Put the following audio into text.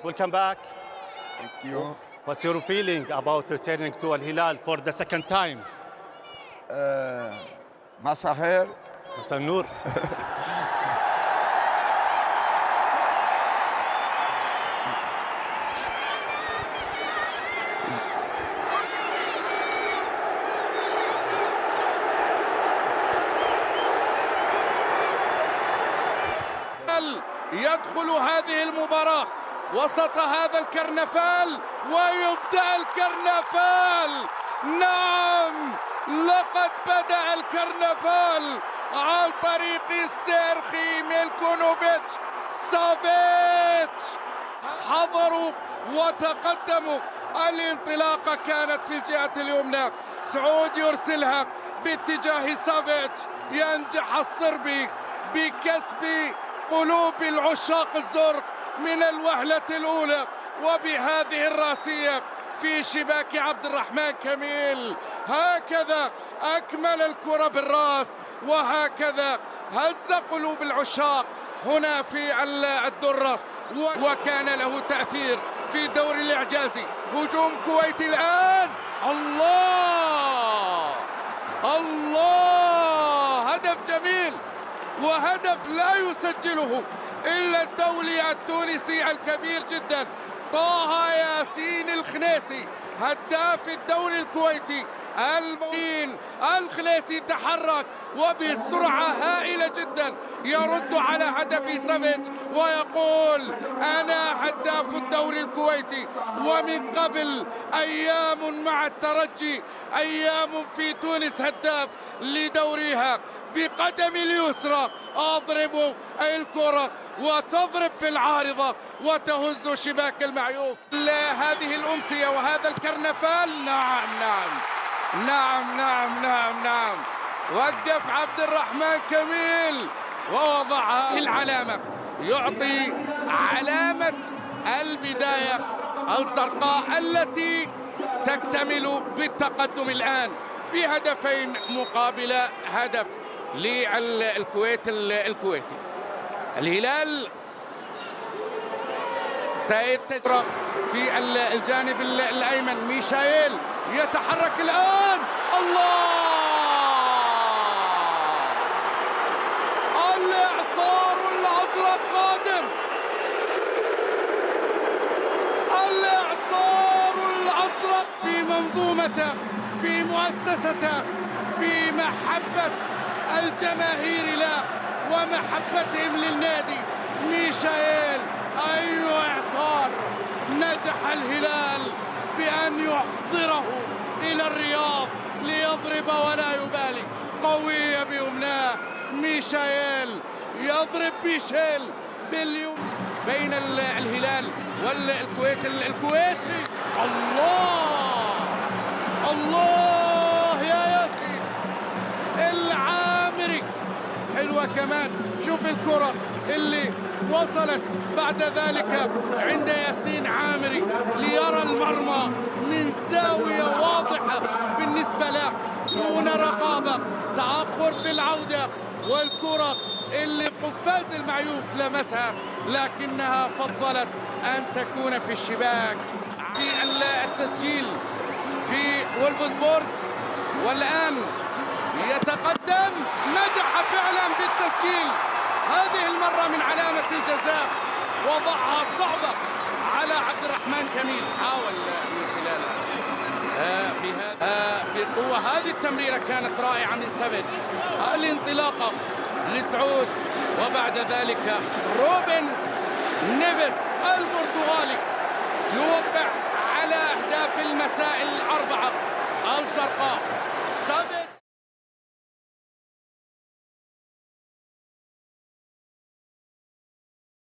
Welcome back. Thank you. What's your feeling about returning to Al Hilal for the second time? مساء خير. مساء النور. يدخل هذه المباراة وسط هذا الكرنفال ويبدأ الكرنفال. نعم، لقد بدأ الكرنفال عن طريق سيرخي ميلكونوفيتش سافيتش. حضروا وتقدموا. الانطلاقة كانت في الجهة اليمنى، سعود يرسلها باتجاه سافيتش. ينجح الصربي بكسب قلوب العشاق الزرق من الوهلة الأولى، وبهذه الراسية في شباك عبد الرحمن كميل. هكذا أكمل الكرة بالراس، وهكذا هز قلوب العشاق هنا في الدرة، وكان له تأثير في الدوري الإعجازي. هجوم كويتي الآن. الله الله، هدف جميل، وهدف لا يسجله إلا الدولي التونسي الكبير جدا طه ياسين الخنيسي، هداف الدوري الكويتي. المبين الخنيسي تحرك وبسرعة هائلة جدا يرد على هدف سافيتش ويقول أنا هداف الدوري الكويتي. ومن قبل أيام مع الترجي، أيام في تونس هداف لدوريها. بقدم اليسرى أضرب الكرة وتضرب في العارضة وتهز شباك المعيوف. هذه الأمسية وهذا الكرنفال. نعم نعم نعم نعم نعم نعم. وقف عبد الرحمن كميل ووضع العلامة، يعطي علامة البداية الزرقاء التي تكتمل بالتقدم الآن بهدفين مقابل هدف للكويت الكويتي. الهلال سيتجرأ في الجانب الأيمن. ميشائيل يتحرك الآن. الله، الإعصار الأزرق قادم، الإعصار الأزرق في منظومته، في مؤسسته، في محبة الجماهير له ومحبتهم للنادي. ميشائيل، أي إعصار. نجح الهلال بأن يحضره إلى الرياض ليضرب ولا يبالي. قوية بيمناه. ميشائيل يضرب بيشيل باليوم بين الهلال والكويت الكويتي. الله الله يا ياسين العامري. حلوة كمان، شوف الكرة اللي وصلت بعد ذلك عند ياسين عامري ليرى المرمى من زاوية واضحة بالنسبة له دون رقابة. تأخر في العودة، والكرة اللي قفاز المعيوف لمسها لكنها فضلت أن تكون في الشباك. في التسجيل في وولفسبورغ، والآن يتقدم. نجح فعلا بالتسجيل هذه المرة من علامة الجزاء، وضعها صعبة على عبد الرحمن كميل. حاول من خلالها بقوة. هذه التمريرة كانت رائعة من سافيتش. الانطلاقة لسعود، وبعد ذلك روبن نيفيز البرتغالي يوقع على أهداف المساء الأربعة الزرقاء.